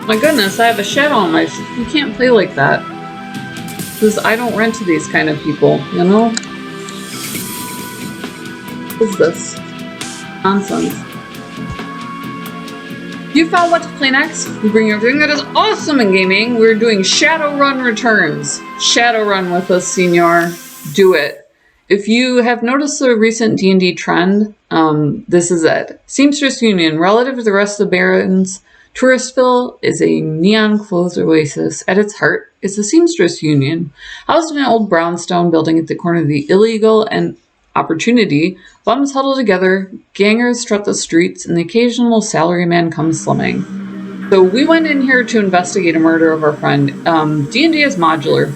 My goodness, I have a shadow on my... You can't play like that. Because I don't rent to these kind of people, you know? What is this? Nonsense. You found what to play next? We bring you everything that is awesome in gaming. We're doing Shadowrun returns. Shadowrun with us, senor. Do it. If you have noticed the recent D&D trend, this is it. Seamstress Union, relative to the rest of the Barrens, Touristville is a neon-clothed oasis. At its heart is the Seamstress Union, housed in an old brownstone building at the corner of the Illegal and Opportunity. Bums huddle together, gangers strut the streets, and the occasional salaryman comes slumming. So we went in here to investigate a murder of our friend. D&D is modular.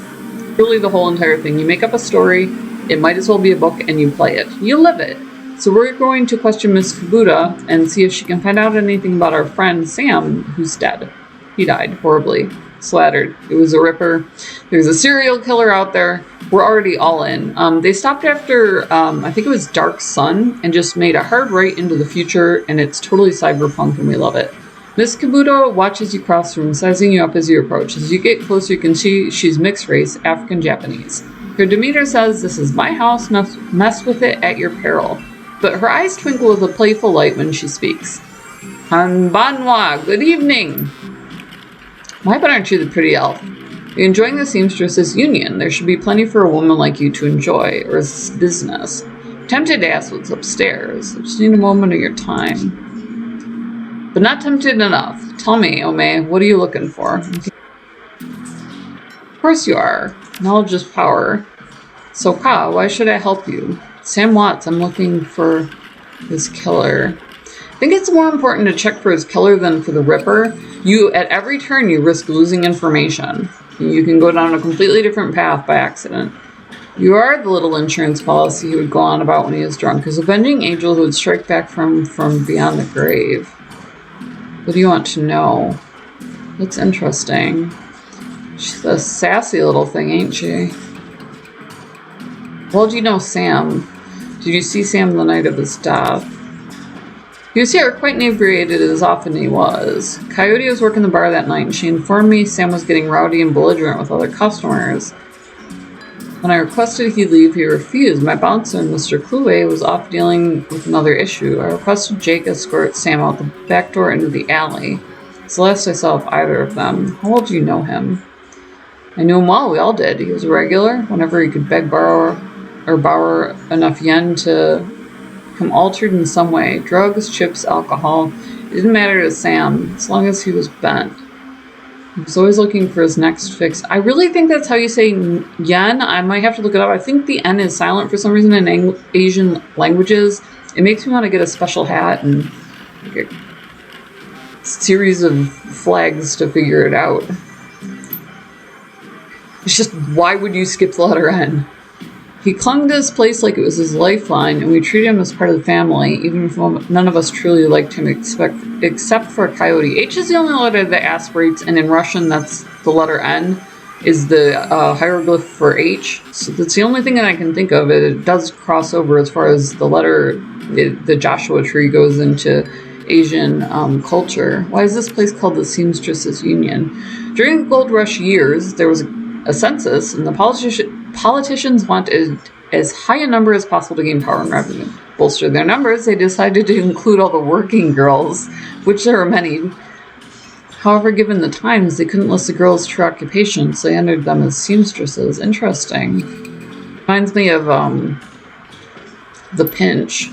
Really the whole entire thing. You make up a story, it might as well be a book, and you play it. You live it. So we're going to question Miss Kabuto and see if she can find out anything about our friend Sam, who's dead. He died horribly, splattered. It was a ripper. There's a serial killer out there. We're already all in. They stopped after, I think it was Dark Sun, and just made a hard right into the future, and it's totally cyberpunk, and we love it. Miss Kabuto watches you cross the room, sizing you up as you approach. As you get closer, you can see she's mixed race, African-Japanese. Her demeanor says, "This is my house, mess with it at your peril." But her eyes twinkle with a playful light when she speaks. "Hanbanwa, good evening." Why but aren't you the pretty elf? You're enjoying the seamstress's union. There should be plenty for a woman like you to enjoy, or is this business? Tempted to ask what's upstairs. I just need a moment of your time. But not tempted enough. Tell me, Ome, what are you looking for? Of course you are. Knowledge is power. So, Ka, why should I help you? Sam Watts, I'm looking for his killer. I think it's more important to check for his killer than for the Ripper. At every turn, you risk losing information. You can go down a completely different path by accident. You are the little insurance policy he would go on about when he is drunk, his avenging angel who would strike back from beyond the grave. What do you want to know? That's interesting. She's a sassy little thing, ain't she? Well, do you know Sam? Did you see Sam the night of his death? He was here, quite inebriated as often he was. Coyote was working the bar that night, and she informed me Sam was getting rowdy and belligerent with other customers. When I requested he leave, he refused. My bouncer, Mr. Kluwe, was off dealing with another issue. I requested Jake escort Sam out the back door into the alley. It's the last I saw of either of them. How well do you know him? I knew him well, we all did. He was a regular. Whenever he could borrow enough yen to become altered in some way. Drugs, chips, alcohol. It didn't matter to Sam, as long as he was bent. He was always looking for his next fix. I really think that's how you say yen. I might have to look it up. I think the N is silent for some reason in Asian languages. It makes me want to get a special hat and like a series of flags to figure it out. It's just, why would you skip the letter N? He clung to his place like it was his lifeline, and we treated him as part of the family, even if none of us truly liked him except for a Coyote. H is the only letter that aspirates, and in Russian, that's the letter N, is the hieroglyph for H. So that's the only thing that I can think of. It does cross over as far as the letter, the Joshua tree goes into Asian culture. Why is this place called the Seamstresses Union? During the Gold Rush years, there was a census, and the politicians wanted as high a number as possible to gain power and revenue. Bolster their numbers, they decided to include all the working girls, which there are many. However, given the times, they couldn't list the girls' true occupations, so they entered them as seamstresses. Interesting. Reminds me of The Pinch. I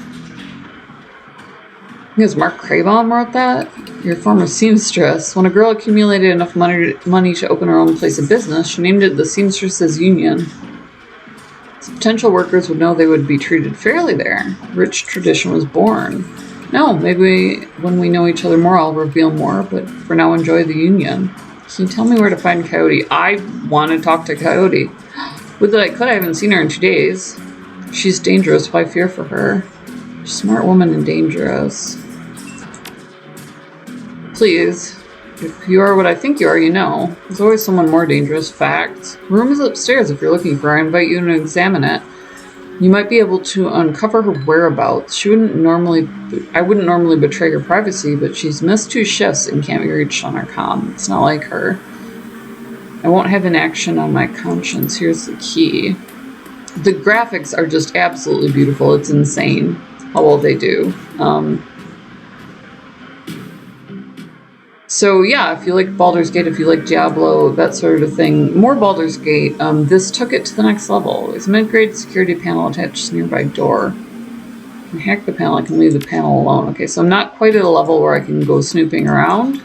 think it was Mark Craven wrote that. Your former seamstress. When a girl accumulated enough money to open her own place of business, she named it the Seamstresses Union. So potential workers would know they would be treated fairly there. Rich tradition was born. No, maybe when we know each other more, I'll reveal more, but for now, enjoy the union. Can you tell me where to find Coyote? I want to talk to Coyote. Would that I could, I haven't seen her in 2 days. She's dangerous, but I fear for her. She's a smart woman and dangerous. Please, if you are what I think you are, you know. There's always someone more dangerous. Fact. The room is upstairs if you're looking for her. I invite you to examine it. You might be able to uncover her whereabouts. I wouldn't normally betray her privacy, but she's missed 2 shifts and can't be reached on her comm. It's not like her. I won't have inaction on my conscience. Here's the key. The graphics are just absolutely beautiful. It's insane how well they do. So yeah, if you like Baldur's Gate, if you like Diablo, that sort of thing, more Baldur's Gate, this took it to the next level. There's a mid-grade security panel attached to the nearby door. I can hack the panel, I can leave the panel alone. Okay, so I'm not quite at a level where I can go snooping around,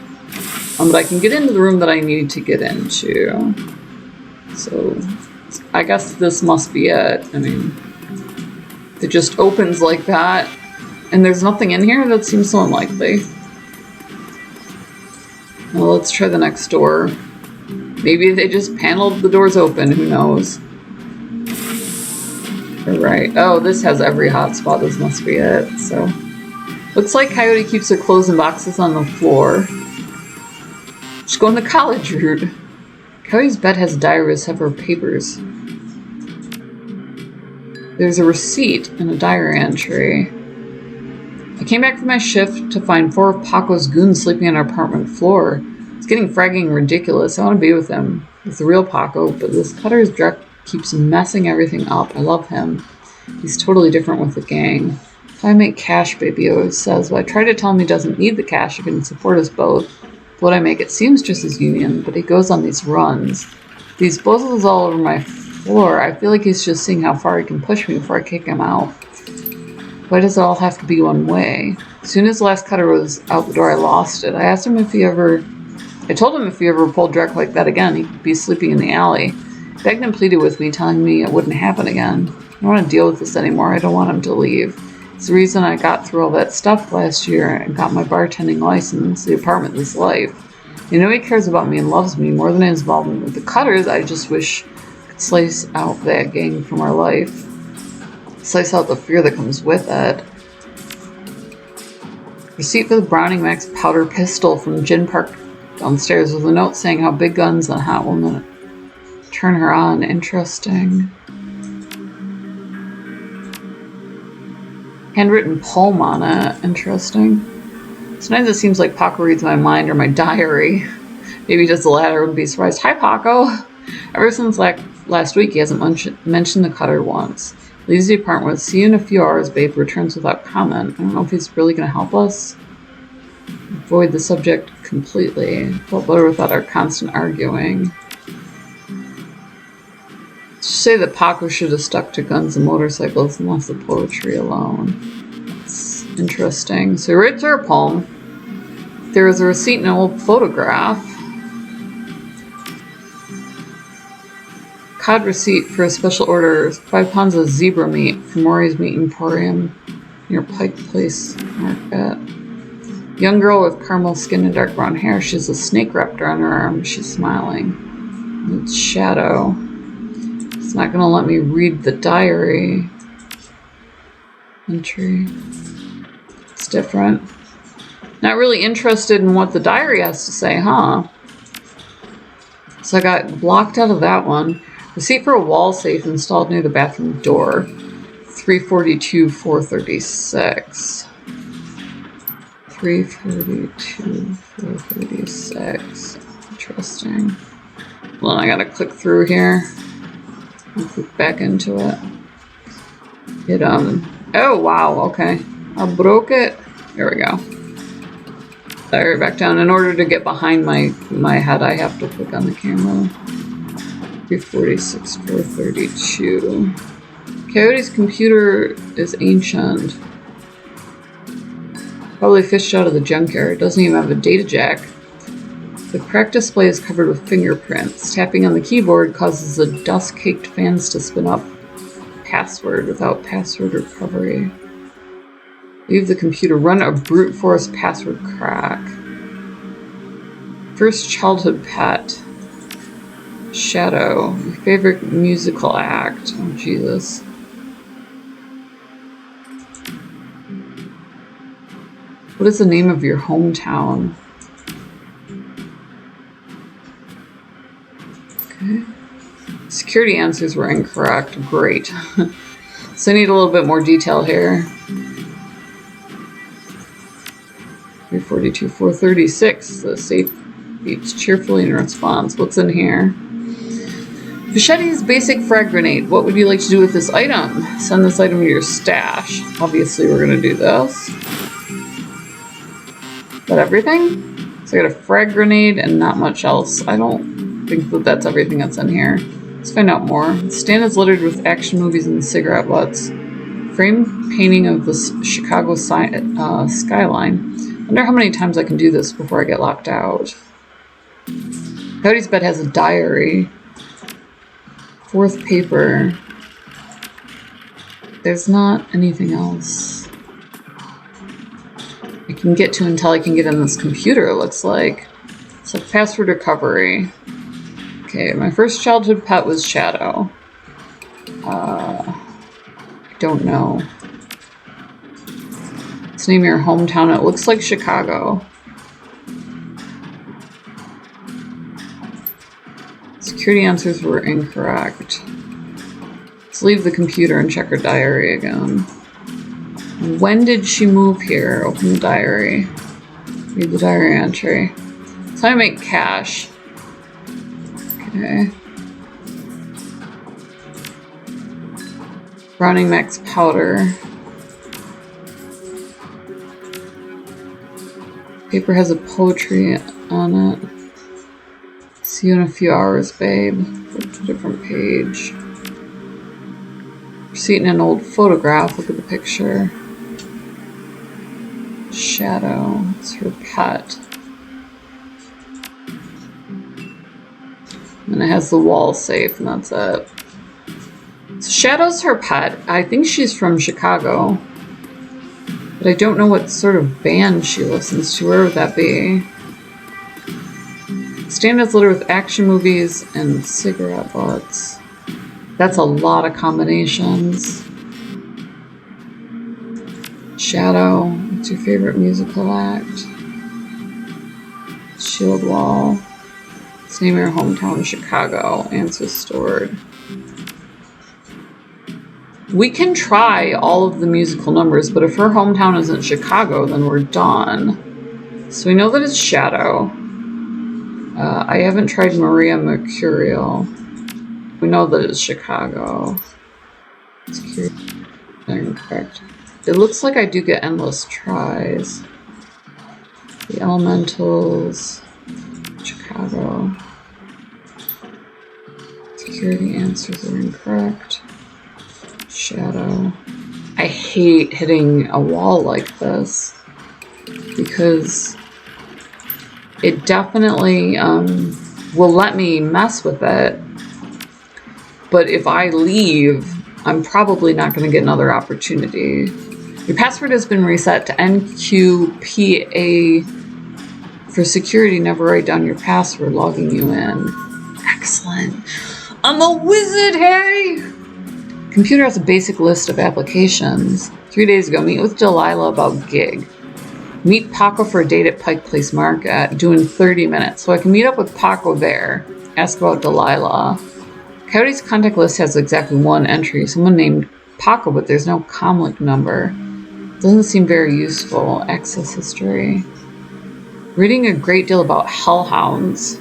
but I can get into the room that I need to get into. So I guess this must be it. I mean, it just opens like that, and there's nothing in here? That seems so unlikely. Well, let's try the next door. Maybe they just paneled the doors open, who knows? Alright. Oh, this has every hotspot, this must be it, so. Looks like Coyote keeps her clothes in boxes on the floor. She's going the college route. Coyote's bed has a diary with several papers. There's a receipt and a diary entry. I came back from my shift to find 4 of Paco's goons sleeping on our apartment floor. It's getting fragging ridiculous. I want to be with him. It's the real Paco, but this Cutter's Drek keeps messing everything up. I love him. He's totally different with the gang. If I make cash, baby, he always says. Well, I try to tell him he doesn't need the cash. He can support us both. What I make it seems just as union, but he goes on these runs. These buzzles all over my floor. I feel like he's just seeing how far he can push me before I kick him out. Why does it all have to be one way? As soon as the last Cutter was out the door, I lost it. I asked him if he ever... I told him if he ever pulled Drek like that again, he'd be sleeping in the alley. He begged and pleaded with me, telling me it wouldn't happen again. I don't want to deal with this anymore. I don't want him to leave. It's the reason I got through all that stuff last year and got my bartending license, the apartment, this life. You know he cares about me and loves me more than his involvement with the Cutters. I just wish I could slice out that gang from our life. Slice out the fear that comes with it. Receipt for the Browning Max powder pistol from Gin Park downstairs with a note saying how big guns and hot women turn her on. Interesting. Handwritten poem on it. Interesting. Sometimes it seems like Paco reads my mind or my diary. Maybe he does the latter. I wouldn't be surprised. Hi, Paco. Ever since last week, he hasn't mentioned the Cutter once. Leaves the apartment with, see you in a few hours, babe, returns without comment. I don't know if he's really going to help us. Avoid the subject completely. Felt better without our constant arguing. Let's just say that Paco should have stuck to guns and motorcycles and left the poetry alone. It's interesting. So he writes her a poem. There is a receipt and an old photograph. Cod receipt for a special order, 5 pounds of zebra meat from Maury's Meat Emporium near Pike Place Market. Young girl with caramel skin and dark brown hair. She has a snake raptor on her arm. She's smiling. It's Shadow. It's not going to let me read the diary entry. It's different. Not really interested in what the diary has to say, huh? So I got blocked out of that one. Receipt for a wall safe installed near the bathroom door. 342-436. 342-436. Interesting. Well, I gotta click through here. I'll click back into it. Oh wow, okay. I broke it. There we go. There, back down. In order to get behind my head, I have to click on the camera. 346-432. Coyote's computer is ancient. Probably fished out of the junkyard. Doesn't even have a data jack. The cracked display is covered with fingerprints. Tapping on the keyboard causes the dust-caked fans to spin up. Password without password recovery. Leave the computer. Run a brute force password crack. First childhood pet. Shadow. Your favorite musical act. Oh, Jesus. What is the name of your hometown? Okay. Security answers were incorrect. Great. So I need a little bit more detail here. 342, 436. The safe beeps cheerfully in response. What's in here? Machete's basic frag grenade. What would you like to do with this item? Send this item to your stash. Obviously, we're going to do this. Is that everything? So I got a frag grenade and not much else. I don't think that that's everything that's in here. Let's find out more. The stand is littered with action movies and cigarette butts. Framed painting of the Chicago skyline. I wonder how many times I can do this before I get locked out. Coyote's bed has a diary. Fourth paper. There's not anything else I can get to until I can get in this computer, it looks like. So password recovery. Okay, my first childhood pet was Shadow. I don't know. Let's name your hometown. It looks like Chicago. Security answers were incorrect. Let's leave the computer and check her diary again. When did she move here? Open the diary. Read the diary entry. So I make cash. Okay. Browning Max powder. Paper has a poetry on it. See you in a few hours, babe. Flip to a different page. Receipt in an old photograph. Look at the picture. Shadow. It's her pet. And it has the wall safe, and that's it. So Shadow's her pet. I think she's from Chicago. But I don't know what sort of band she listens to. Where would that be? Stand is littered with action movies and cigarette butts. That's a lot of combinations. Shadow. What's your favorite musical act? Shield wall. Let's name your hometown Chicago. Answers stored. We can try all of the musical numbers, but if her hometown isn't Chicago, then we're done. So we know that it's Shadow. I haven't tried Maria Mercurial. We know that it's Chicago. It's curious. Incorrect. It looks like I do get endless tries. The Elementals. Chicago. Security answers are incorrect. Shadow. I hate hitting a wall like this because it definitely will let me mess with it, but if I leave, I'm probably not going to get another opportunity. Your password has been reset to NQPA. For security, never write down your password, logging you in. Excellent. I'm a wizard, hey! Computer has a basic list of applications. 3 days ago, meet with Delilah about gig. Meet Paco for a date at Pike Place Market, due in 30 minutes. So I can meet up with Paco there. Ask about Delilah. Coyote's contact list has exactly one entry. Someone named Paco, but there's no comlink number. Doesn't seem very useful. Access history. Reading a great deal about hellhounds.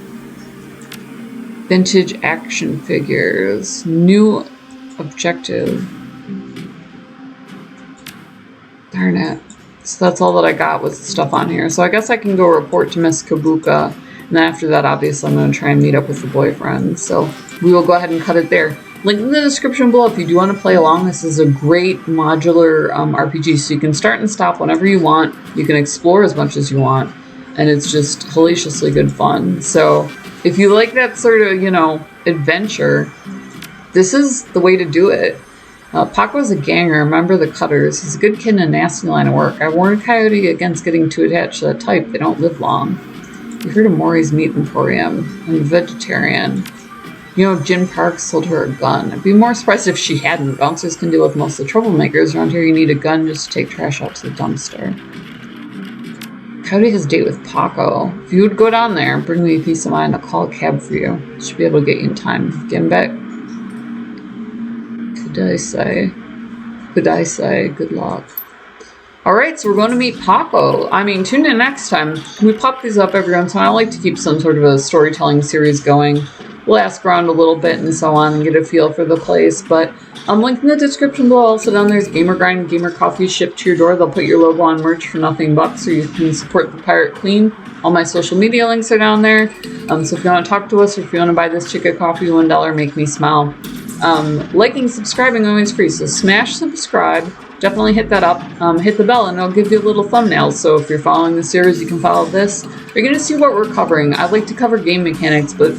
Vintage action figures. New objective. Darn it. So that's all that I got with stuff on here. So I guess I can go report to Miss Kabuto. And then after that, obviously, I'm going to try and meet up with the boyfriend. So we will go ahead and cut it there. Link in the description below if you do want to play along. This is a great modular RPG. So you can start and stop whenever you want. You can explore as much as you want. And it's just hellaciously good fun. So if you like that sort of, adventure, this is the way to do it. Paco's a ganger. Remember the Cutters. He's a good kid in a nasty line of work. I warned Coyote against getting too attached to that type. They don't live long. You heard of Maury's Meat Emporium. I'm a vegetarian. Jim Parks sold her a gun. I'd be more surprised if she hadn't. Bouncers can deal with most of the troublemakers. Around here, you need a gun just to take trash out to the dumpster. Coyote has a date with Paco. If you would go down there and bring me a peace of mind, I'll call a cab for you. Should be able to get you in time. Getting back. What did I say? Could I say good luck? Alright, so we're going to meet Paco. I mean, tune in next time. We pop these up every once in a while. I like to keep some sort of a storytelling series going. We'll ask around a little bit and so on and get a feel for the place. But link in the description below. Also down there's Gamer Grind and Gamer Coffee shipped to your door. They'll put your logo on merch for nothing but, so you can support the Pirate Queen. All my social media links are down there. So if you want to talk to us or if you want to buy this chick a coffee, $1, make me smile. Liking, subscribing, always free. So smash subscribe. Definitely hit that up. Hit the bell and it'll give you a little thumbnail. So if you're following the series, you can follow this. You're going to see what we're covering. I like to cover game mechanics, but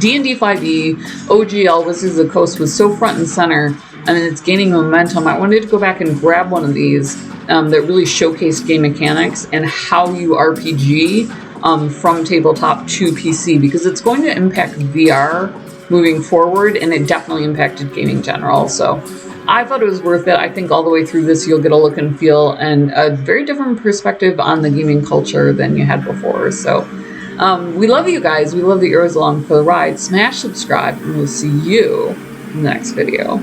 D&D 5e, OG Elvis is the Coast was so front and center, and it's gaining momentum. I wanted to go back and grab one of these that really showcased game mechanics and how you RPG from tabletop to PC, because it's going to impact VR moving forward, and it definitely impacted gaming general. So I thought it was worth it. I think all the way through this, you'll get a look and feel and a very different perspective on the gaming culture than you had before. So we love you guys. We love that you're always along for the ride. Smash subscribe, and we'll see you in the next video.